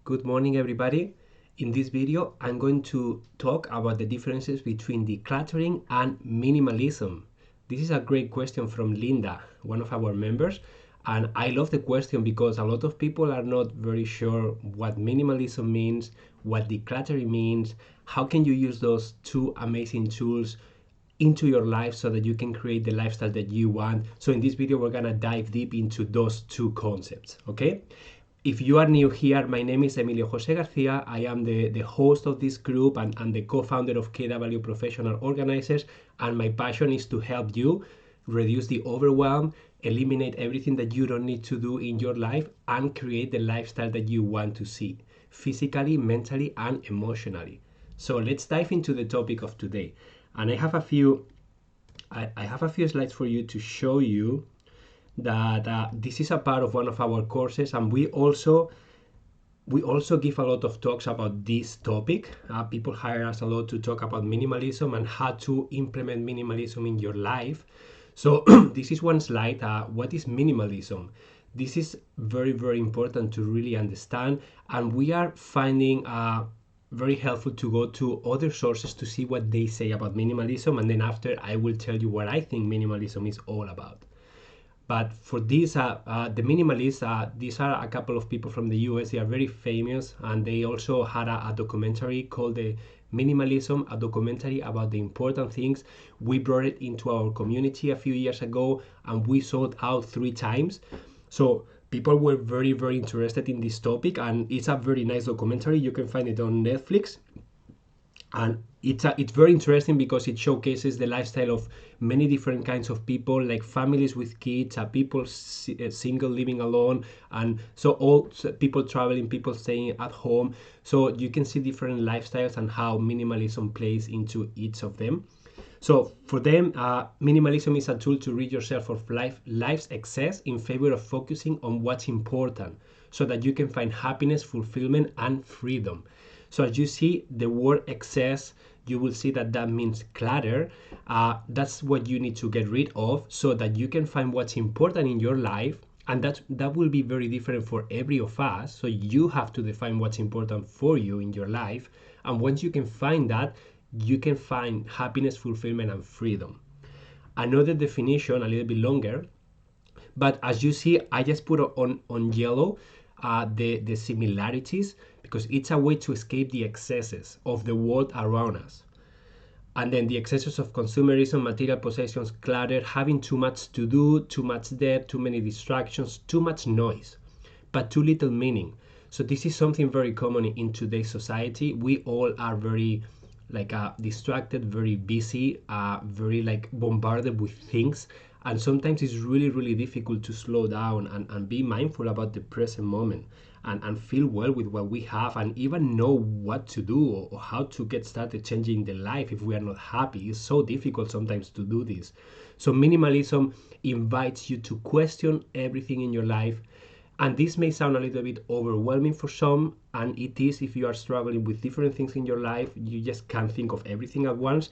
Good morning, everybody. In this video, I'm going to talk about the differences between decluttering and minimalism. This is a great question from Linda, one of our members. And I love the question because a lot of people are not very sure what minimalism means, what decluttering means, how can you use those two amazing tools into your life so that you can create the lifestyle that you want. So in this video, we're gonna dive deep into those two concepts, okay? If you are new here, my name is Emilio Jose Garcia. I am the host of this group and the co-founder of KW Professional Organizers. And my passion is to help you reduce the overwhelm, eliminate everything that you don't need to do in your life, and create the lifestyle that you want to see, physically, mentally, and emotionally. So let's dive into the topic of today. And I have a few slides for you to show you that this is a part of one of our courses, and we also give a lot of talks about this topic. People hire us a lot to talk about minimalism and how to implement minimalism in your life. So this is one slide. What is minimalism? This is very, very important to really understand, and we are finding very helpful to go to other sources to see what they say about minimalism, and then after I will tell you what I think minimalism is all about. But for this, the minimalists, these are a couple of people from the US. They are very famous, and they also had a documentary called the Minimalism, a documentary about the important things. We brought it into our community a few years ago, and we sold out 3 times. So people were very, very interested in this topic, and it's a very nice documentary. You can find it on Netflix. And it's very interesting because it showcases the lifestyle of many different kinds of people, like families with kids, people single living alone, and so all people traveling, people staying at home. So you can see different lifestyles and how minimalism plays into each of them. So for them, minimalism is a tool to rid yourself of life's excess in favor of focusing on what's important, so that you can find happiness, fulfillment, and freedom. So as you see the word excess, you will see that that means clutter. That's what you need to get rid of so that you can find what's important in your life. And that will be very different for every of us. So you have to define what's important for you in your life. And once you can find that, you can find happiness, fulfillment, and freedom. Another definition, a little bit longer, but as you see, I just put on yellow the similarities, because it's a way to escape the excesses of the world around us. And then the excesses of consumerism, material possessions, clutter, having too much to do, too much debt, too many distractions, too much noise, but too little meaning. So this is something very common in today's society. We all are very distracted, very busy, very bombarded with things. And sometimes it's really, really difficult to slow down and be mindful about the present moment and feel well with what we have, and even know what to do or how to get started changing the life if we are not happy. It's so difficult sometimes to do this. So minimalism invites you to question everything in your life. And this may sound a little bit overwhelming for some, and it is if you are struggling with different things in your life. You just can't think of everything at once.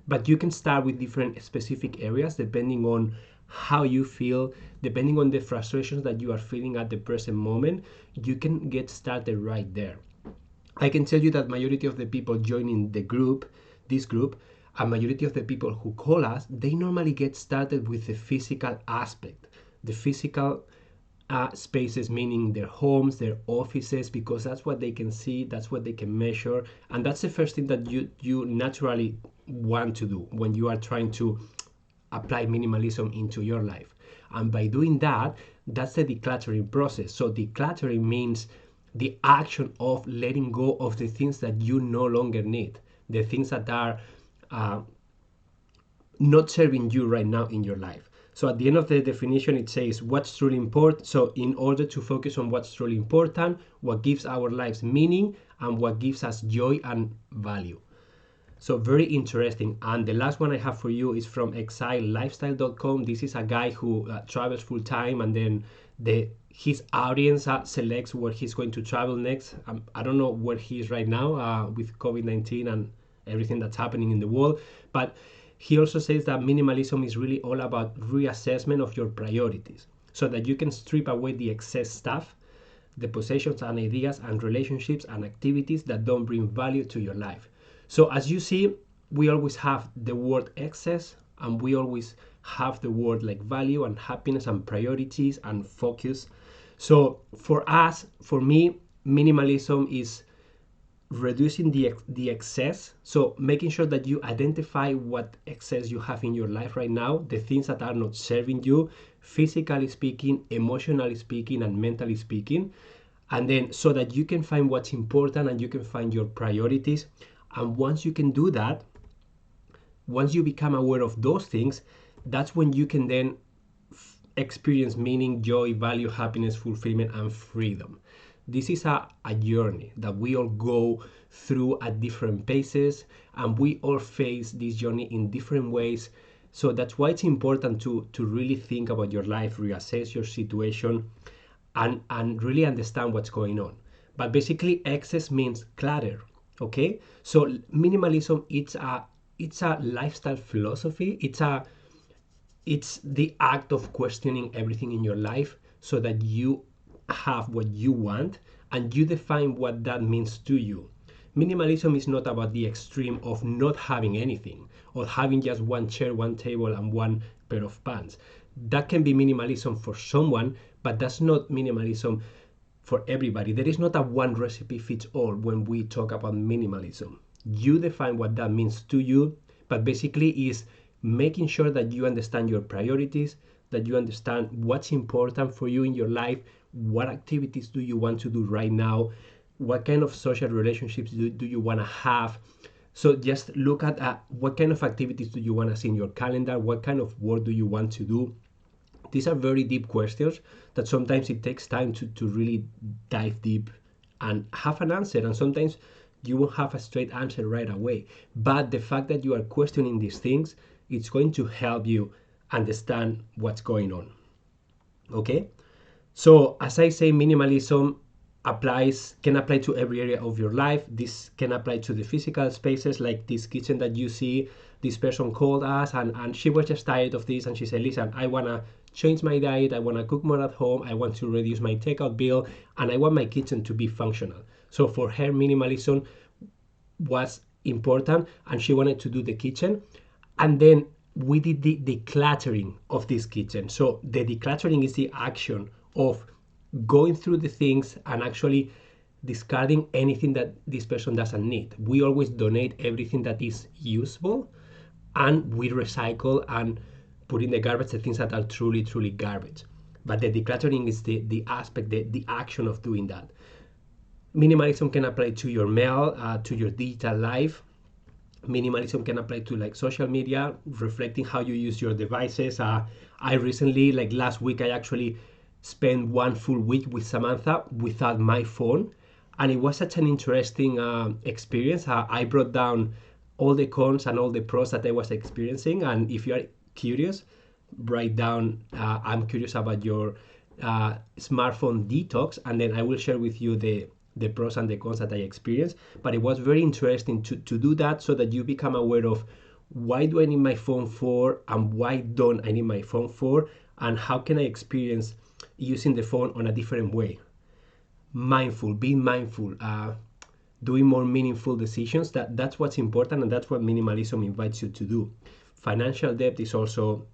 But you can start with different specific areas depending on how you feel, depending on the frustrations that you are feeling at the present moment. You can get started right there. I can tell you that majority of the people joining this group, a majority of the people who call us, they normally get started with the physical aspect, the physical spaces, meaning their homes, their offices, because that's what they can see, that's what they can measure, and that's the first thing that you naturally want to do when you are trying to apply minimalism into your life. And by doing that, that's the decluttering process. So decluttering means the action of letting go of the things that you no longer need, the things that are not serving you right now in your life. So at the end of the definition, it says what's truly important. So in order to focus on what's truly important, what gives our lives meaning, and what gives us joy and value. So very interesting. And the last one I have for you is from exilelifestyle.com. This is a guy who travels full time, and then his audience selects where he's going to travel next. I don't know where he is right now with COVID-19 and everything that's happening in the world, but he also says that minimalism is really all about reassessment of your priorities, so that you can strip away the excess stuff the possessions and ideas and relationships and activities that don't bring value to your life. So as you see, we always have the word excess, and we always have the word like value and happiness and priorities and focus. So for us, for me, minimalism is reducing the excess. So making sure that you identify what excess you have in your life right now, the things that are not serving you, physically speaking, emotionally speaking, and mentally speaking. And then so that you can find what's important and you can find your priorities. And once you can do that, once you become aware of those things, that's when you can then experience meaning, joy, value, happiness, fulfillment, and freedom. This is a journey that we all go through at different paces, and we all face this journey in different ways. So that's why it's important to really think about your life, reassess your situation, and really understand what's going on. But basically, excess means clutter. Okay, so minimalism, it's a lifestyle philosophy. It's the act of questioning everything in your life so that you have what you want and you define what that means to you. Minimalism is not about the extreme of not having anything or having just one chair, one table, and one pair of pants. That can be minimalism for someone, but that's not minimalism for everybody. There is not a one recipe fits all when we talk about minimalism. You define what that means to you, but basically is making sure that you understand your priorities, that you understand what's important for you in your life, what activities do you want to do right now, what kind of social relationships do you want to have. So just look at what kind of activities do you want to see in your calendar, what kind of work do you want to do. These are very deep questions that sometimes it takes time to really dive deep and have an answer. And sometimes you won't have a straight answer right away. But the fact that you are questioning these things, it's going to help you understand what's going on. Okay? So as I say, minimalism can apply to every area of your life. This can apply to the physical spaces, like this kitchen that you see. This person called us and she was just tired of this, and she said, listen, I want to change my diet, I want to cook more at home, I want to reduce my takeout bill, and I want my kitchen to be functional. So for her, minimalism was important, and she wanted to do the kitchen. And then we did the decluttering of this kitchen. So the decluttering is the action of going through the things and actually discarding anything that this person doesn't need. We always donate everything that is useful, and we recycle and put in the garbage the things that are truly, truly garbage. But the decluttering is the aspect, the action of doing that. Minimalism can apply to your mail, to your digital life. Minimalism can apply to like social media, reflecting how you use your devices. I recently, like last week, I actually spent one full week with Samantha without my phone, and it was such an interesting experience. I brought down all the cons and all the pros that I was experiencing, and if you are curious, write down I'm curious about your smartphone detox, and then I will share with you the pros and the cons that I experienced. But it was very interesting to do that, so that you become aware of why do I need my phone for, and why don't I need my phone for, and how can I experience using the phone on a different way. Being mindful, doing more meaningful decisions. That's what's important, and that's what minimalism invites you to do. Financial debt is also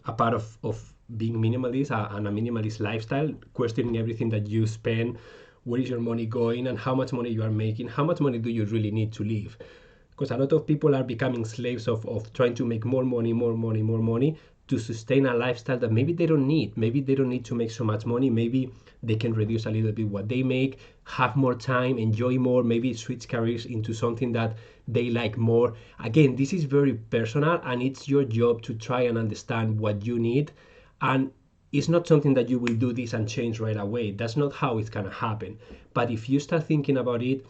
a part of being minimalist, and a minimalist lifestyle, questioning everything that you spend, where is your money going, and how much money you are making, how much money do you really need to live. Because a lot of people are becoming slaves of trying to make more money to sustain a lifestyle that maybe they don't need. Maybe they don't need to make so much money. Maybe they can reduce a little bit what they make, have more time, enjoy more, maybe switch careers into something that they like more. Again, this is very personal, and it's your job to try and understand what you need. And it's not something that you will do this and change right away. That's not how it's gonna happen. But if you start thinking about it,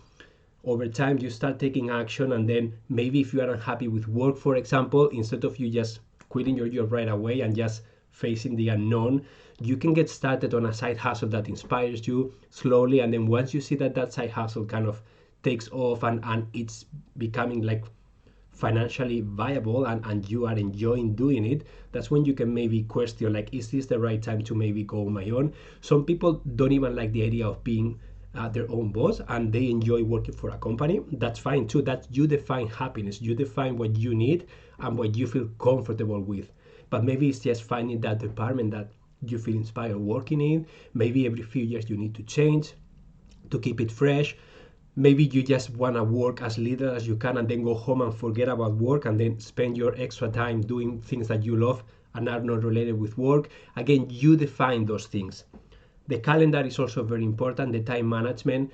over time you start taking action, and then maybe if you are unhappy with work, for example, instead of you just quitting your job right away and just facing the unknown, you can get started on a side hustle that inspires you slowly. And then once you see that side hustle kind of takes off and it's becoming like financially viable and you are enjoying doing it, that's when you can maybe question, like, is this the right time to maybe go on my own? Some people don't even like the idea of being their own boss, and they enjoy working for a company. That's fine too. That you define happiness, you define what you need and what you feel comfortable with. But maybe it's just finding that department that you feel inspired working in. Maybe every few years you need to change to keep it fresh. Maybe you just want to work as little as you can and then go home and forget about work and then spend your extra time doing things that you love and are not related with work. Again, you define those things. The calendar is also very important, the time management,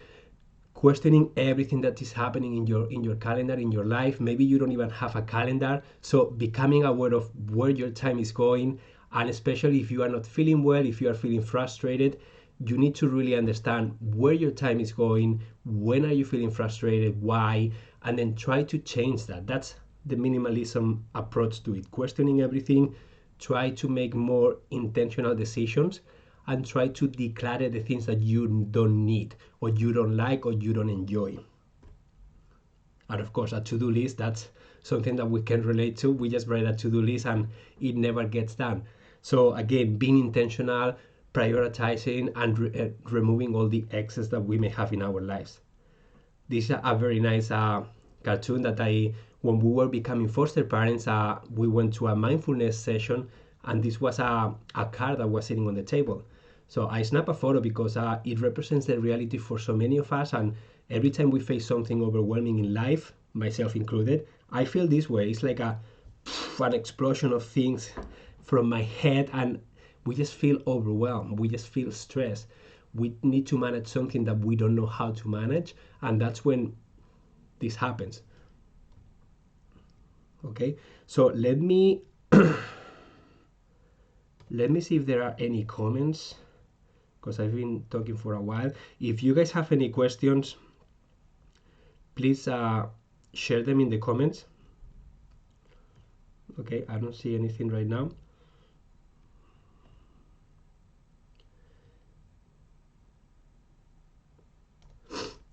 questioning everything that is happening in your calendar, in your life. Maybe you don't even have a calendar, so becoming aware of where your time is going, and especially if you are not feeling well, if you are feeling frustrated, you need to really understand where your time is going, when are you feeling frustrated, why, and then try to change that. That's the minimalism approach to it, questioning everything, try to make more intentional decisions, and try to declutter the things that you don't need or you don't like or you don't enjoy. And of course, a to-do list, that's something that we can relate to. We just write a to-do list and it never gets done. So again, being intentional, prioritizing, and removing all the excess that we may have in our lives. This is a very nice cartoon that when we were becoming foster parents, we went to a mindfulness session, and this was a card that was sitting on the table. So I snapped a photo because it represents the reality for so many of us, and every time we face something overwhelming in life, myself included, I feel this way. It's like an explosion of things from my head, and we just feel overwhelmed. We just feel stressed. We need to manage something that we don't know how to manage, and that's when this happens. Okay, so let me see if there are any comments, because I've been talking for a while. If you guys have any questions, please share them in the comments. Okay, I don't see anything right now.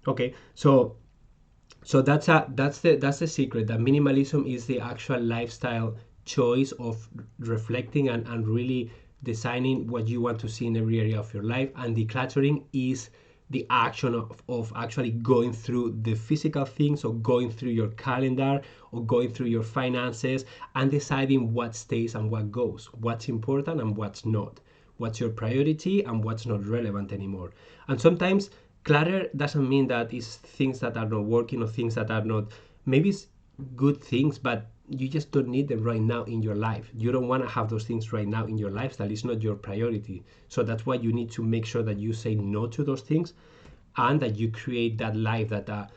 Okay, so that's the secret, that minimalism is the actual lifestyle choice of reflecting and really designing what you want to see in every area of your life, and decluttering is the action of actually going through the physical things, or going through your calendar, or going through your finances and deciding what stays and what goes, what's important and what's not, what's your priority and what's not relevant anymore. And sometimes clutter doesn't mean that it's things that are not working or things that are not, maybe it's good things, but you just don't need them right now in your life. You don't want to have those things right now in your lifestyle. It's not your priority. So that's why you need to make sure that you say no to those things, and that you create that life that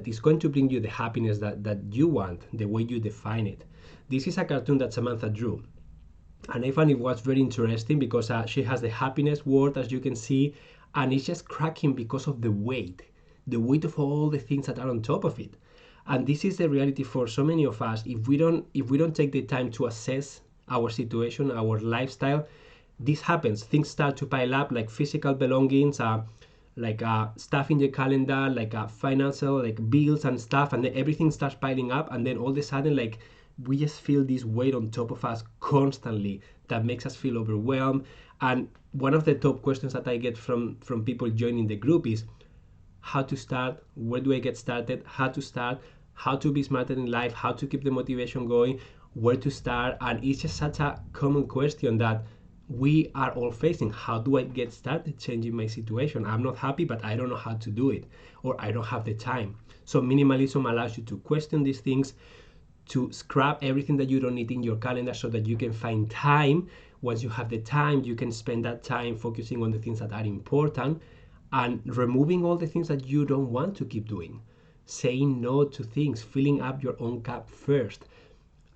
is going to bring you the happiness that you want, the way you define it. This is a cartoon that Samantha drew, and I found it was very interesting because she has the happiness word, as you can see, and it's just cracking because of the weight of all the things that are on top of it. And this is the reality for so many of us. If we don't take the time to assess our situation, our lifestyle, this happens. Things start to pile up, like physical belongings, like stuff in your calendar, like financial, like bills and stuff, and then everything starts piling up, and then all of a sudden, like, we just feel this weight on top of us constantly that makes us feel overwhelmed. And one of the top questions that I get from people joining the group is how to start, where do I get started, how to start, how to be smarter in life, how to keep the motivation going, where to start. And it's just such a common question that we are all facing. How do I get started changing my situation? I'm not happy, but I don't know how to do it, or I don't have the time. So minimalism allows you to question these things, to scrap everything that you don't need in your calendar so that you can find time. Once you have the time, you can spend that time focusing on the things that are important, and removing all the things that you don't want to keep doing, saying no to things, filling up your own cup first.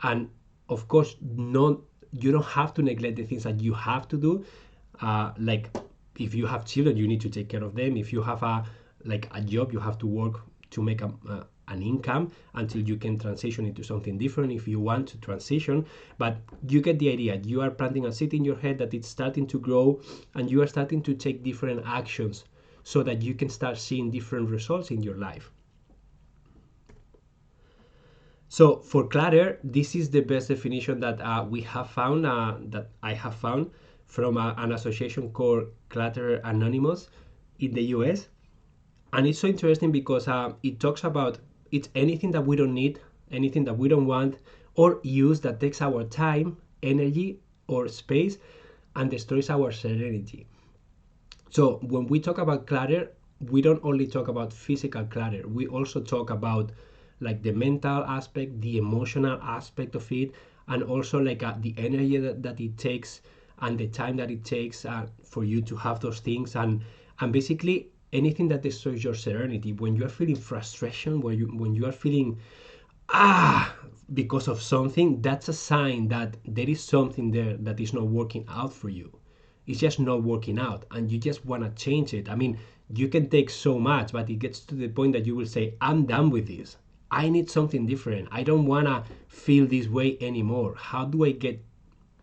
And of course, you don't have to neglect the things that you have to do. Like, if you have children, you need to take care of them. If you have a job, you have to work to make an income until you can transition into something different if you want to transition. But you get the idea. You are planting a seed in your head that it's starting to grow, and you are starting to take different actions so that you can start seeing different results in your life. So for clutter, this is the best definition that we have found, that I have found from an association called Clutter Anonymous in the US. And it's so interesting because it talks about it's anything that we don't need, anything that we don't want or use that takes our time, energy, or space and destroys our serenity. So when we talk about clutter, we don't only talk about physical clutter, we also talk about like the mental aspect, the emotional aspect of it, and also like the energy that it takes and the time that it takes for you to have those things, and basically anything that destroys your serenity. When you are feeling frustration, when you are feeling because of something, that's a sign that there is something there that is not working out for you. It's just not working out and you just want to change it. I mean, you can take so much, but it gets to the point that you will say, I'm done with this. I need something different. I don't want to feel this way anymore. How do I get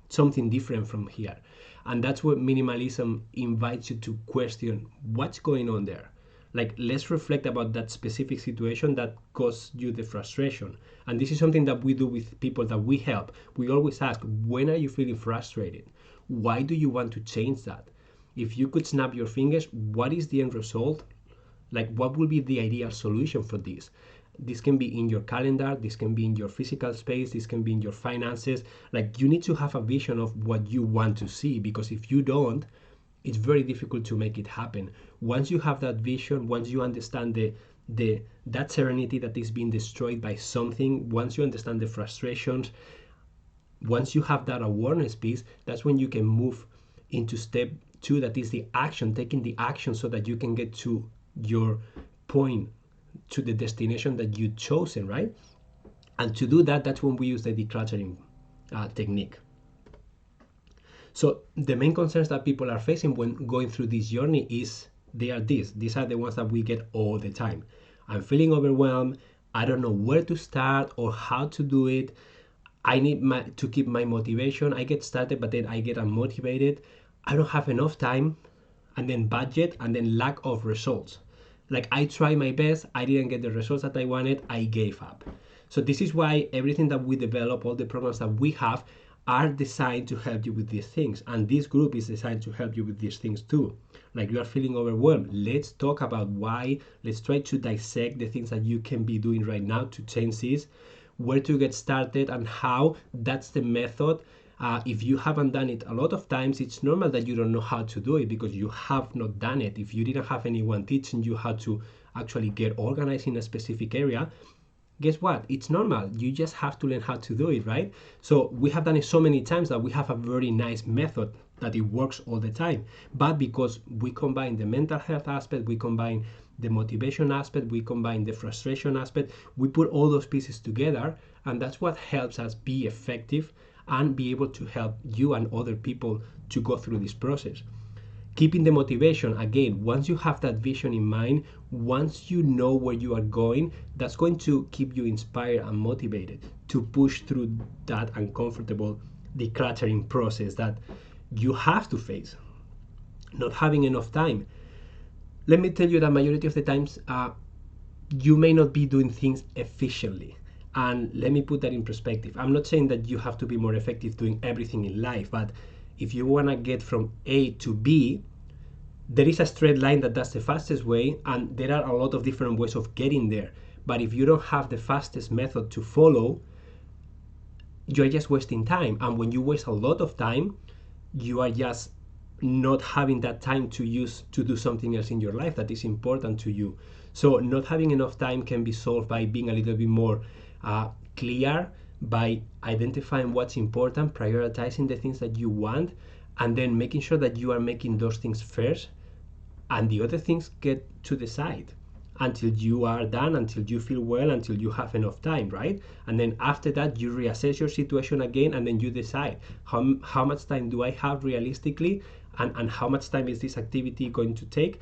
something different from here? And that's what minimalism invites you to question what's going on there. Like, let's reflect about that specific situation that caused you the frustration. And this is something that we do with people that we help. We always ask, when are you feeling frustrated? Why do you want to change that? If you could snap your fingers, what is the end result? Like, what will be the ideal solution for this? This can be in your calendar, this can be in your physical space, this can be in your finances. Like, you need to have a vision of what you want to see, because if you don't, it's very difficult to make it happen. Once you have that vision, once you understand that serenity that is being destroyed by something, once you understand the frustrations, once you have that awareness piece, that's when you can move into step 2, that is the action, taking the action so that you can get to your point, to the destination that you've chosen, right? And to do that, that's when we use the decluttering technique. So the main concerns that people are facing when going through this journey is these are the ones that we get all the time. I'm feeling overwhelmed. I don't know where to start or how to do it. I need to keep my motivation. I get started, but then I get unmotivated. I don't have enough time, and then budget, and then lack of results. Like, I try my best, I didn't get the results that I wanted, I gave up. So this is why everything that we develop, all the programs that we have, are designed to help you with these things. And this group is designed to help you with these things too. Like, you are feeling overwhelmed, let's talk about why. Let's try to dissect the things that you can be doing right now to change this, where to get started, and how. That's the method. If you haven't done it a lot of times, it's normal that you don't know how to do it because you have not done it. If you didn't have anyone teaching you how to actually get organized in a specific area, guess what? It's normal. You just have to learn how to do it, right? So we have done it so many times that we have a very nice method that it works all the time. But because we combine the mental health aspect, we combine the motivation aspect, we combine the frustration aspect, we put all those pieces together, and that's what helps us be effective and be able to help you and other people to go through this process. Keeping the motivation, again, once you have that vision in mind, once you know where you are going, that's going to keep you inspired and motivated to push through that uncomfortable decluttering process that you have to face. Not having enough time. Let me tell you that majority of the times you may not be doing things efficiently. And let me put that in perspective. I'm not saying that you have to be more effective doing everything in life, but if you want to get from A to B, there is a straight line that's the fastest way, and there are a lot of different ways of getting there. But if you don't have the fastest method to follow, you're just wasting time. And when you waste a lot of time, you are just not having that time to use to do something else in your life that is important to you. So not having enough time can be solved by being a little bit more clear, by identifying what's important, prioritizing the things that you want, and then making sure that you are making those things first, and the other things get to the side until you are done, until you feel well, until you have enough time, right? And then after that, you reassess your situation again, and then you decide how much time do I have realistically, and how much time is this activity going to take?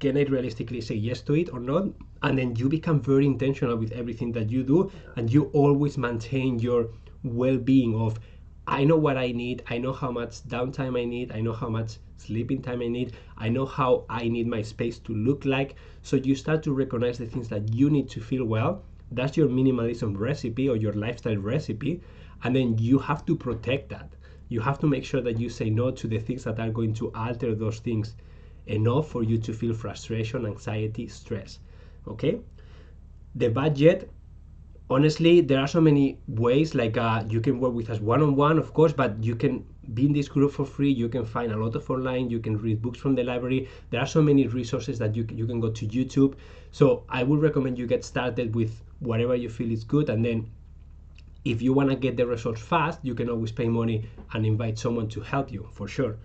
Can I realistically say yes to it or not? And then you become very intentional with everything that you do, and you always maintain your well-being of, I know what I need, I know how much downtime I need, I know how much sleeping time I need, I know how I need my space to look like. So you start to recognize the things that you need to feel well, That's your minimalism recipe or your lifestyle recipe. And then you have to protect that. You have to make sure that you say no to the things that are going to alter those things enough for you to feel frustration, anxiety, stress. Okay? The budget, honestly, there are so many ways. Like you can work with us one-on-one, of course, but you can be in this group for free. You can find a lot of online. You can read books from the library. There are so many resources that you can go to YouTube. So I would recommend you get started with whatever you feel is good, and then if you want to get the results fast, you can always pay money and invite someone to help you, for sure.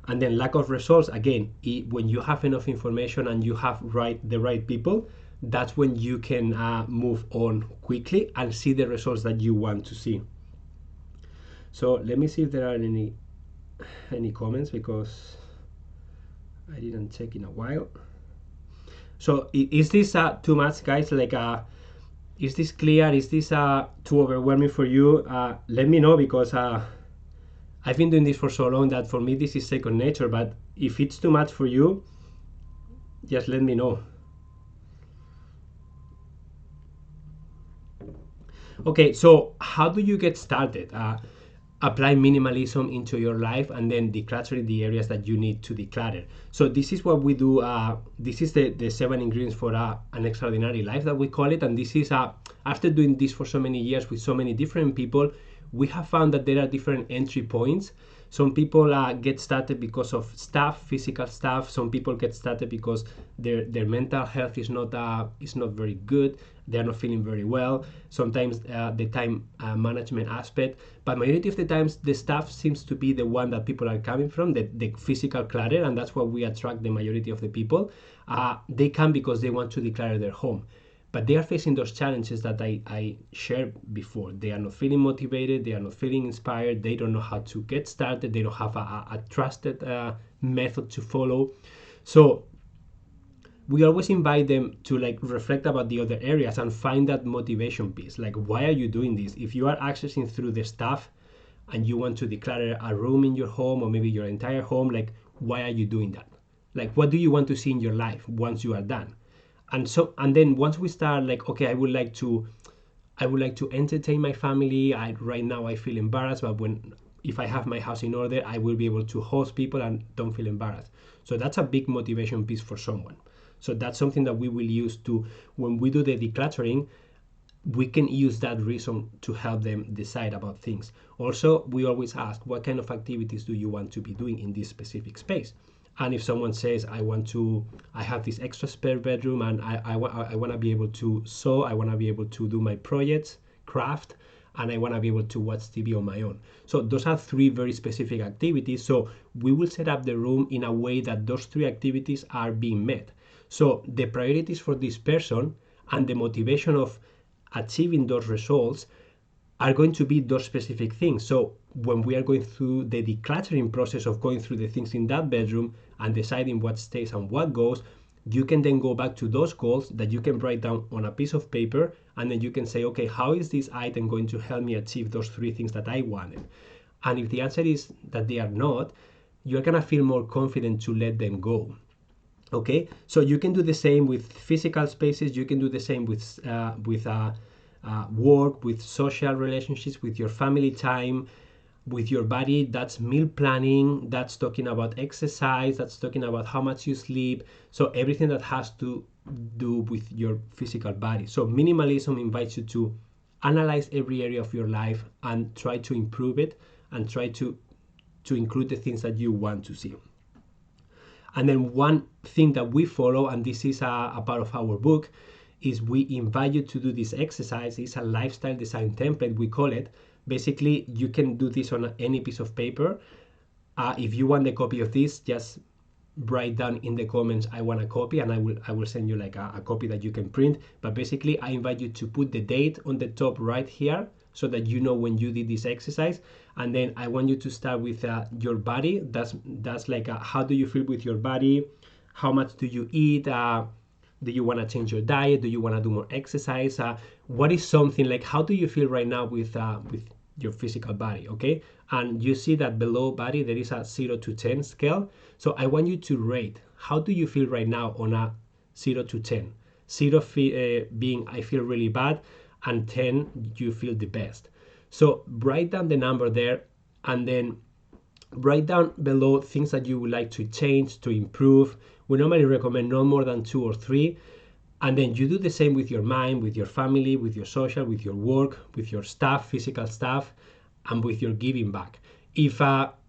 And then lack of results, again, when you have enough information and you have the right people, that's when you can move on quickly and see the results that you want to see. So let me see if there are any comments, because I didn't check in a while. So is this too much, guys? Like is this clear? Is this too overwhelming for you? Let me know, because I've been doing this for so long that for me this is second nature. But if it's too much for you, just let me know. Okay, so how do you get started? Apply minimalism into your life and then decluttering the areas that you need to declutter. So this is what we do. This is the 7 ingredients for an extraordinary life, that we call it. And this is after doing this for so many years with so many different people, we have found that there are different entry points. Some people get started because of stuff, physical stuff. Some people get started because their mental health is not very good. They're not feeling very well. Sometimes the time management aspect, but majority of the times the stuff seems to be the one that people are coming from, the physical clutter, and that's why we attract the majority of the people. They come because they want to declutter their home, but they are facing those challenges that I shared before. They are not feeling motivated, they are not feeling inspired, they don't know how to get started, they don't have a trusted method to follow. So we always invite them to like reflect about the other areas and find that motivation piece. Like, why are you doing this? If you are accessing through the stuff and you want to declutter a room in your home or maybe your entire home, like, why are you doing that? Like, what do you want to see in your life once you are done? And then once we start, like, okay, I would like to entertain my family. Right now I feel embarrassed, but if I have my house in order, I will be able to host people and don't feel embarrassed. So that's a big motivation piece for someone. So that's something that we will use to, when we do the decluttering, we can use that reason to help them decide about things. Also, we always ask, what kind of activities do you want to be doing in this specific space? And if someone says, I have this extra spare bedroom and I want to be able to sew, I want to be able to do my projects, craft, and I want to be able to watch TV on my own. So those are 3 very specific activities. So we will set up the room in a way that those 3 activities are being met. So the priorities for this person and the motivation of achieving those results are going to be those specific things. So when we are going through the decluttering process of going through the things in that bedroom and deciding what stays and what goes, you can then go back to those goals that you can write down on a piece of paper, and then you can say, okay, how is this item going to help me achieve those 3 things that I wanted? And if the answer is that they are not, you're gonna feel more confident to let them go. Okay, so you can do the same with physical spaces. You can do the same with work, with social relationships, with your family time, with your body. That's meal planning. That's talking about exercise. That's talking about how much you sleep. So everything that has to do with your physical body. So minimalism invites you to analyze every area of your life and try to improve it and try to include the things that you want to see. And then one thing that we follow, and this is a part of our book, is we invite you to do this exercise. It's a lifestyle design template, we call it. Basically, you can do this on any piece of paper. If you want a copy of this, just write down in the comments, I want a copy, and I will send you like a copy that you can print. But basically, I invite you to put the date on the top right here so that you know when you did this exercise. And then I want you to start with your body. That's like how do you feel with your body? How much do you eat? Do you want to change your diet? Do you want to do more exercise? What is something like, how do you feel right now with your physical body? Okay, and you see that below body there is a 0 to 10 scale. So I want you to rate, how do you feel right now on a 0 to 10? 0 being I feel really bad, and 10 you feel the best. So write down the number there, and then write down below things that you would like to change, to improve. We normally recommend no more than 2 or 3. And then you do the same with your mind, with your family, with your social, with your work, with your stuff, physical stuff, and with your giving back. If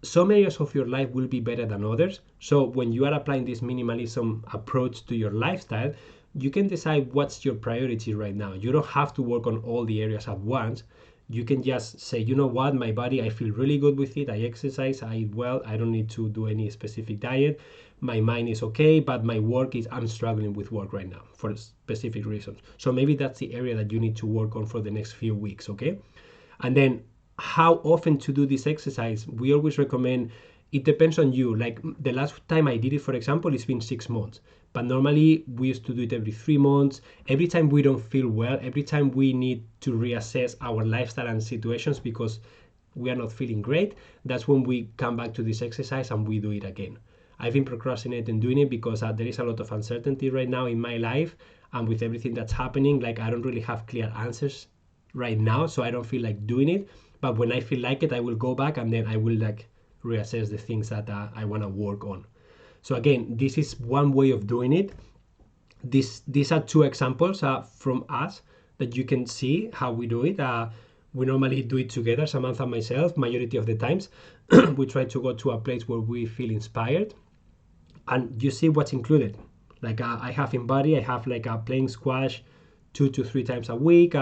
some areas of your life will be better than others, so when you are applying this minimalism approach to your lifestyle, you can decide what's your priority right now. You don't have to work on all the areas at once. You can just say, you know what, my body, I feel really good with it. I exercise, I eat well, I don't need to do any specific diet. My mind is okay, but my work is, I'm struggling with work right now for specific reasons. So maybe that's the area that you need to work on for the next few weeks, okay? And then how often to do this exercise? We always recommend, it depends on you. Like the last time I did it, for example, it's been 6 months. But normally we used to do it every 3 months. Every time we don't feel well, every time we need to reassess our lifestyle and situations because we are not feeling great, that's when we come back to this exercise and we do it again. I've been procrastinating doing it because there is a lot of uncertainty right now in my life, and with everything that's happening, like I don't really have clear answers right now, so I don't feel like doing it. But when I feel like it, I will go back and then I will like reassess the things that I want to work on. So again, this is one way of doing it. These are 2 examples from us that you can see how we do it. We normally do it together, Samantha and myself, majority of the times. We try to go to a place where we feel inspired, and you see what's included. Like I have in body, I have like playing squash 2 to 3 times a week,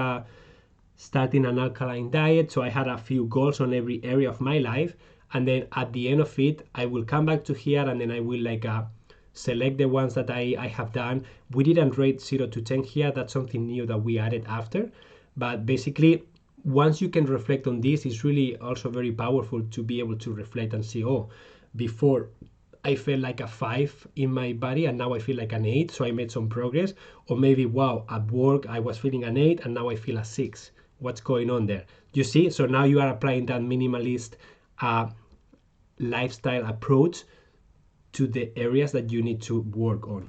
starting an alkaline diet. So I had a few goals on every area of my life, and then at the end of it, I will come back to here and then I will like select the ones that I have done. We didn't rate 0 to 10 here. That's something new that we added after. But basically, once you can reflect on this, it's really also very powerful to be able to reflect and see, oh, before I felt like a 5 in my body and now I feel like an 8, so I made some progress. Or maybe, wow, at work I was feeling an 8 and now I feel a 6. What's going on there? You see? So now you are applying that minimalist lifestyle approach to the areas that you need to work on.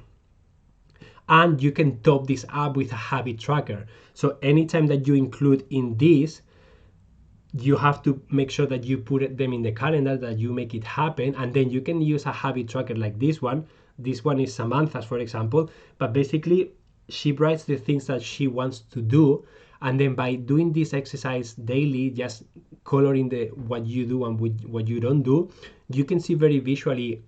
And you can top this up with a habit tracker. So anytime that you include in this, you have to make sure that you put them in the calendar, that you make it happen, and then you can use a habit tracker like this one. This one is Samantha's, for example, but basically she writes the things that she wants to do, and then by doing this exercise daily, just coloring what you do and what you don't do, you can see very visually,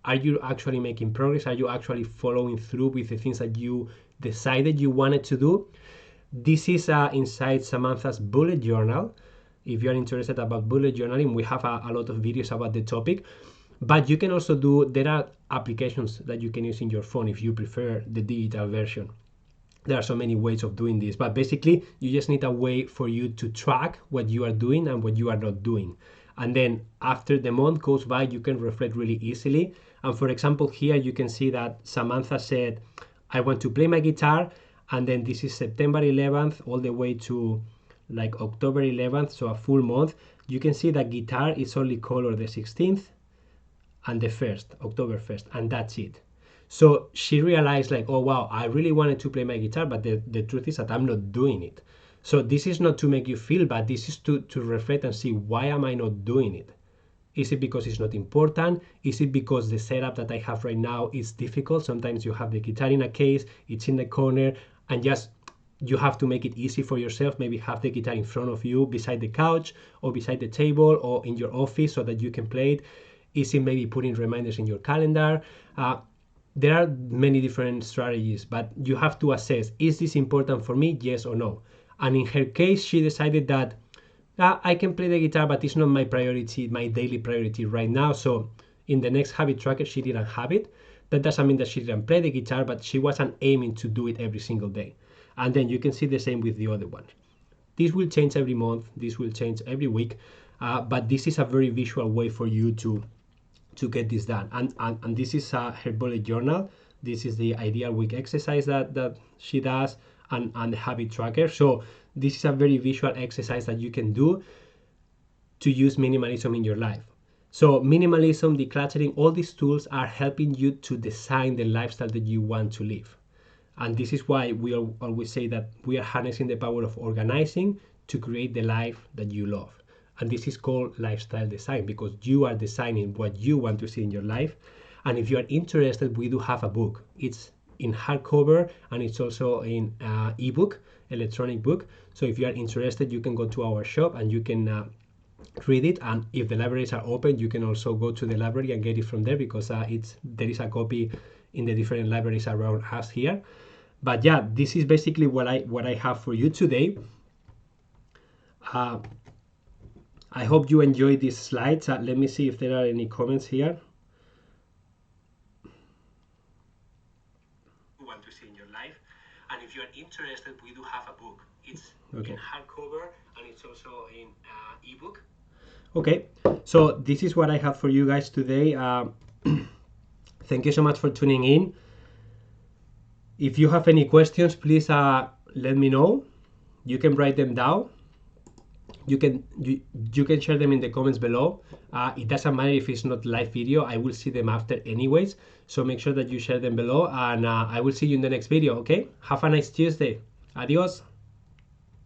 are you actually making progress? Are you actually following through with the things that you decided you wanted to do? This is inside Samantha's bullet journal. If you're interested about bullet journaling, we have a lot of videos about the topic. But you can also there are applications that you can use in your phone if you prefer the digital version. There are so many ways of doing this, but basically you just need a way for you to track what you are doing and what you are not doing. And then after the month goes by, you can reflect really easily. And for example, here you can see that Samantha said, I want to play my guitar. And then this is September 11th all the way to like October 11th, so a full month. You can see that guitar is only colored the 16th and the 1st, October 1st, and that's it. So she realized like, oh wow, I really wanted to play my guitar, but the truth is that I'm not doing it. So this is not to make you feel bad, this is to reflect and see, why am I not doing it? Is it because it's not important? Is it because the setup that I have right now is difficult? Sometimes you have the guitar in a case, it's in the corner, and just you have to make it easy for yourself. Maybe have the guitar in front of you, beside the couch or beside the table or in your office so that you can play it. Is it maybe putting reminders in your calendar? There are many different strategies, but you have to assess, is this important for me, yes or no? And in her case, she decided that I can play the guitar, but it's not my priority, my daily priority right now. So in the next habit tracker, she didn't have it. That doesn't mean that she didn't play the guitar, but she wasn't aiming to do it every single day. And then you can see the same with the other one. This will change every month, this will change every week, but this is a very visual way for you to get this done. And this is her bullet journal. This is the ideal week exercise that she does, and the habit tracker. So this is a very visual exercise that you can do to use minimalism in your life. So minimalism, decluttering, all these tools are helping you to design the lifestyle that you want to live. And this is why we always say that we are harnessing the power of organizing to create the life that you love. And this is called lifestyle design, because you are designing what you want to see in your life. And if you are interested, we do have a book. It's in hardcover and it's also in ebook, electronic book. So if you are interested, you can go to our shop and you can read it. And if the libraries are open, you can also go to the library and get it from there, because there is a copy in the different libraries around us here. But yeah, this is basically what I have for you today. I hope you enjoyed these slides. Let me see if there are any comments here. You want to see in your life, and if you are interested, we do have a book. It's in hardcover and it's also in ebook. Okay, so this is what I have for you guys today. Thank you so much for tuning in. If you have any questions, please let me know. You can write them down. You can share them in the comments below. It doesn't matter if it's not live video. I will see them after anyways. So make sure that you share them below, and I will see you in the next video. Okay? Have a nice Tuesday. Adios.